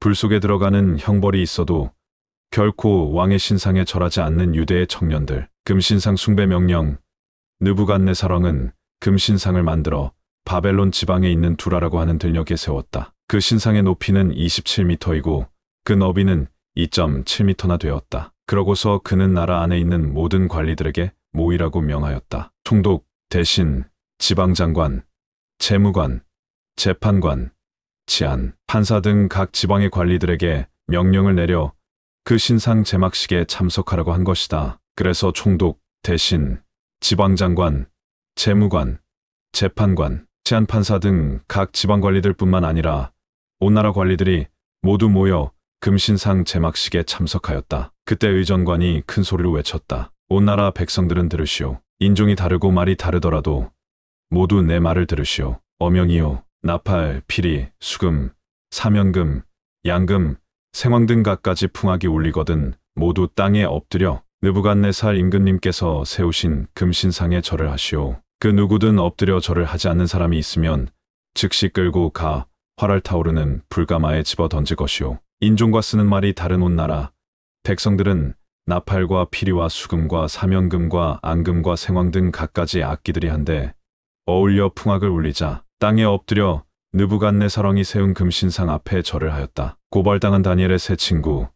불 속에 들어가는 형벌이 있어도 결코 왕의 신상에 절하지 않는 유대의 청년들. 금신상 숭배 명령. 느부갓네살왕은 금신상을 만들어 바벨론 지방에 있는 두라라고 하는 들녘에 세웠다. 그 신상의 높이는 27m이고 그 너비는 2.7m나 되었다. 그러고서 그는 나라 안에 있는 모든 관리들에게 모이라고 명하였다. 총독, 대신, 지방장관, 재무관, 재판관, 치안, 판사 등 각 지방의 관리들에게 명령을 내려 그 신상 제막식에 참석하라고 한 것이다. 그래서 총독, 대신, 지방장관, 재무관, 재판관, 치안판사 등 각 지방관리들뿐만 아니라 온 나라 관리들이 모두 모여 금신상 제막식에 참석하였다. 그때 의전관이 큰 소리로 외쳤다. 온 나라 백성들은 들으시오. 인종이 다르고 말이 다르더라도 모두 내 말을 들으시오. 어명이요, 나팔, 피리, 수금, 사면금, 양금, 생황 등 갖가지 풍악이 울리거든 모두 땅에 엎드려 느부갓네살 임금님께서 세우신 금신상에 절을 하시오. 그 누구든 엎드려 절을 하지 않는 사람이 있으면 즉시 끌고 가 활알 타오르는 불가마에 집어 던질 것이오. 인종과 쓰는 말이 다른 온 나라 백성들은 나팔과 피리와 수금과 사면금과 앙금과 생황 등 갖가지 악기들이 한데 어울려 풍악을 울리자 땅에 엎드려 느부갓네살왕이 세운 금신상 앞에 절을 하였다. 고발당한 다니엘의 세 친구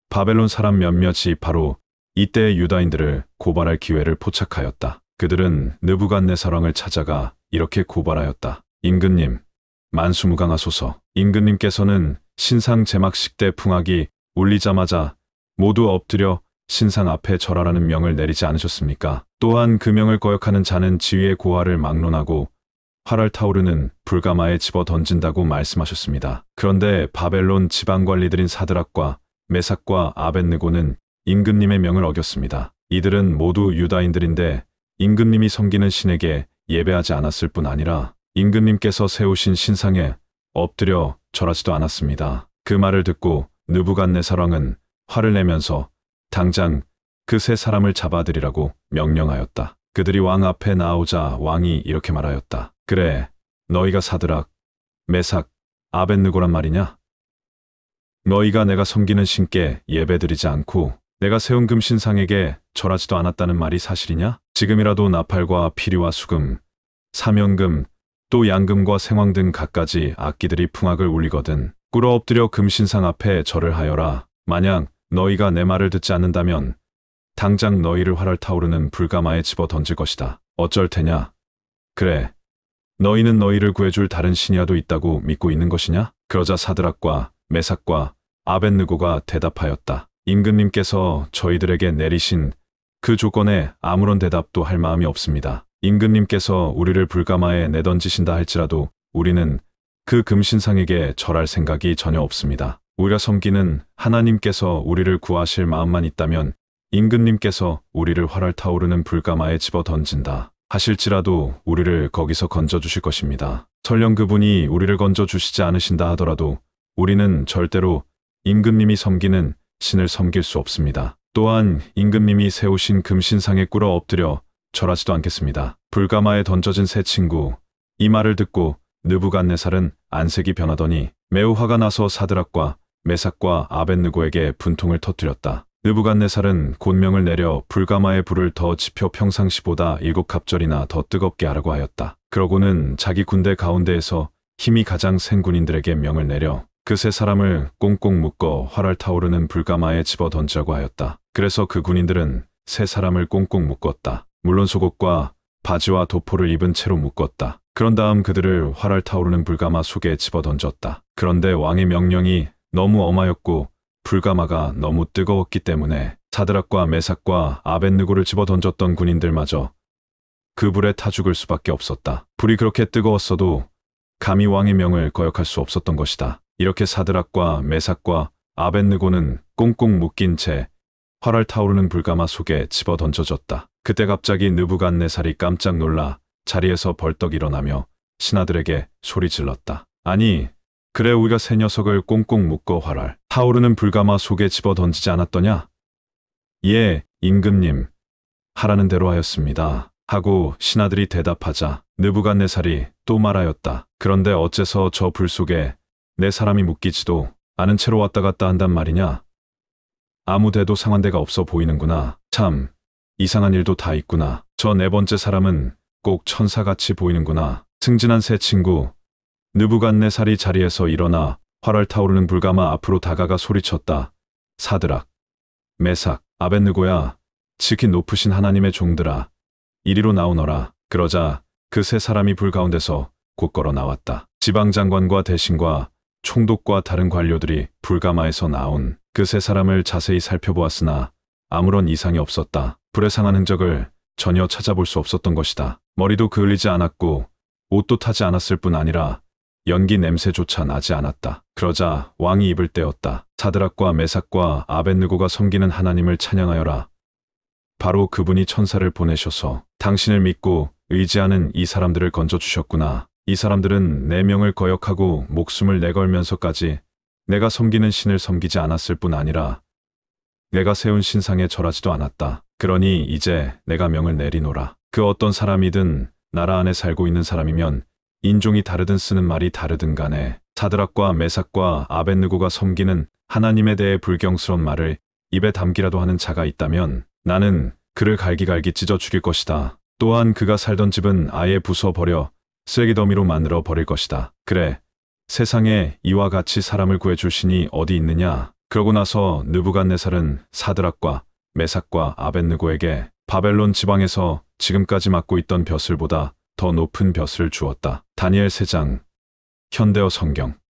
바벨론 사람 몇몇이 바로 이때의 유다인들을 고발할 기회를 포착하였다. 그들은 느부갓네살왕을 찾아가 이렇게 고발하였다. 임금님, 만수무강하소서. 임금님께서는 신상 제막식 때 풍악이 울리자마자 모두 엎드려 신상 앞에 절하라는 명을 내리지 않으셨습니까? 또한 그 명을 거역하는 자는 지위의 고하를 막론하고 활알 타오르는 불가마에 집어 던진다고 말씀하셨습니다. 그런데 바벨론 지방관리들인 사드락과 메삭과 아벳느고는 임금님의 명을 어겼습니다. 이들은 모두 유다인들인데 임금님이 섬기는 신에게 예배하지 않았을 뿐 아니라 임금님께서 세우신 신상에 엎드려 절하지도 않았습니다. 그 말을 듣고 느부갓네살왕은 화를 내면서 당장 그 세 사람을 잡아들이라고 명령하였다. 그들이 왕 앞에 나오자 왕이 이렇게 말하였다. 그래, 너희가 사드락, 메삭, 아벳느고란 말이냐? 너희가 내가 섬기는 신께 예배드리지 않고 내가 세운 금신상에게 절하지도 않았다는 말이 사실이냐? 지금이라도 나팔과 피리와 수금, 사면금, 또 양금과 생황 등 갖가지 악기들이 풍악을 울리거든 꿇어 엎드려 금신상 앞에 절을 하여라. 만약 너희가 내 말을 듣지 않는다면 당장 너희를 활알 타오르는 불가마에 집어 던질 것이다. 어쩔 테냐? 그래, 너희는 너희를 구해줄 다른 신이라도 있다고 믿고 있는 것이냐? 그러자 사드락과 메삭과 아벳느고가 대답하였다. 임금님께서 저희들에게 내리신 그 조건에 아무런 대답도 할 마음이 없습니다. 임금님께서 우리를 불가마에 내던지신다 할지라도 우리는 그 금신상에게 절할 생각이 전혀 없습니다. 우리가 섬기는 하나님께서 우리를 구하실 마음만 있다면 임금님께서 우리를 활알 타오르는 불가마에 집어 던진다 하실지라도 우리를 거기서 건져주실 것입니다. 설령 그분이 우리를 건져주시지 않으신다 하더라도 우리는 절대로 임금님이 섬기는 신을 섬길 수 없습니다. 또한 임금님이 세우신 금신상에 꿇어 엎드려 절하지도 않겠습니다. 불가마에 던져진 세 친구, 이 말을 듣고 느부갓네살은 안색이 변하더니 매우 화가 나서 사드락과 메삭과 아벳느고에게 분통을 터뜨렸다. 느부갓네살은 곤명을 내려 불가마의 불을 더 지펴 평상시보다 7갑절이나 더 뜨겁게 하라고 하였다. 그러고는 자기 군대 가운데에서 힘이 가장 센 군인들에게 명을 내려 그 세 사람을 꽁꽁 묶어 활알 타오르는 불가마에 집어 던지라고 하였다. 그래서 그 군인들은 세 사람을 꽁꽁 묶었다. 물론 속옷과 바지와 도포를 입은 채로 묶었다. 그런 다음 그들을 활알 타오르는 불가마 속에 집어 던졌다. 그런데 왕의 명령이 너무 엄하였고 불가마가 너무 뜨거웠기 때문에 사드락과 메삭과 아벳느고를 집어 던졌던 군인들마저 그 불에 타 죽을 수밖에 없었다. 불이 그렇게 뜨거웠어도 감히 왕의 명을 거역할 수 없었던 것이다. 이렇게 사드락과 메삭과 아벳느고는 꽁꽁 묶인 채 활알 타오르는 불가마 속에 집어 던져졌다. 그때 갑자기 느부갓네살이 깜짝 놀라 자리에서 벌떡 일어나며 신하들에게 소리 질렀다. 아니, 그래 우리가 새 녀석을 꽁꽁 묶어 활알 타오르는 불가마 속에 집어 던지지 않았더냐? 예, 임금님, 하라는 대로 하였습니다. 하고 신하들이 대답하자 느부갓네살이 또 말하였다. 그런데 어째서 저 불 속에 내 사람이 묶이지도 아는 채로 왔다 갔다 한단 말이냐? 아무 데도 상한 데가 없어 보이는구나. 참, 이상한 일도 다 있구나. 저 네 번째 사람은 꼭 천사같이 보이는구나. 승진한 새 친구, 느부갓네살이 자리에서 일어나 활활 타오르는 불가마 앞으로 다가가 소리쳤다. 사드락, 메삭, 아벳느고야, 지키 높으신 하나님의 종들아, 이리로 나오너라. 그러자 그 세 사람이 불 가운데서 곧걸어 나왔다. 지방장관과 대신과 총독과 다른 관료들이 불가마에서 나온 그 세 사람을 자세히 살펴보았으나 아무런 이상이 없었다. 불에 상한 흔적을 전혀 찾아볼 수 없었던 것이다. 머리도 그을리지 않았고 옷도 타지 않았을 뿐 아니라 연기 냄새조차 나지 않았다. 그러자 왕이 입을 떼었다. 사드락과 메삭과 아벳느고가 섬기는 하나님을 찬양하여라. 바로 그분이 천사를 보내셔서 당신을 믿고 의지하는 이 사람들을 건져주셨구나. 이 사람들은 내 명을 거역하고 목숨을 내걸면서까지 내가 섬기는 신을 섬기지 않았을 뿐 아니라 내가 세운 신상에 절하지도 않았다. 그러니 이제 내가 명을 내리노라. 그 어떤 사람이든 나라 안에 살고 있는 사람이면 인종이 다르든 쓰는 말이 다르든 간에 사드락과 메삭과 아벳느고가 섬기는 하나님에 대해 불경스러운 말을 입에 담기라도 하는 자가 있다면 나는 그를 갈기갈기 찢어 죽일 것이다. 또한 그가 살던 집은 아예 부숴버려 쓰레기 더미로 만들어 버릴 것이다. 그래, 세상에 이와 같이 사람을 구해줄 신이 어디 있느냐? 그러고 나서 느부갓네살은 사드락과 메삭과 아벳느고에게 바벨론 지방에서 지금까지 맡고 있던 벼슬보다 더 높은 벼슬을 주었다. 다니엘 3장, 현대어 성경.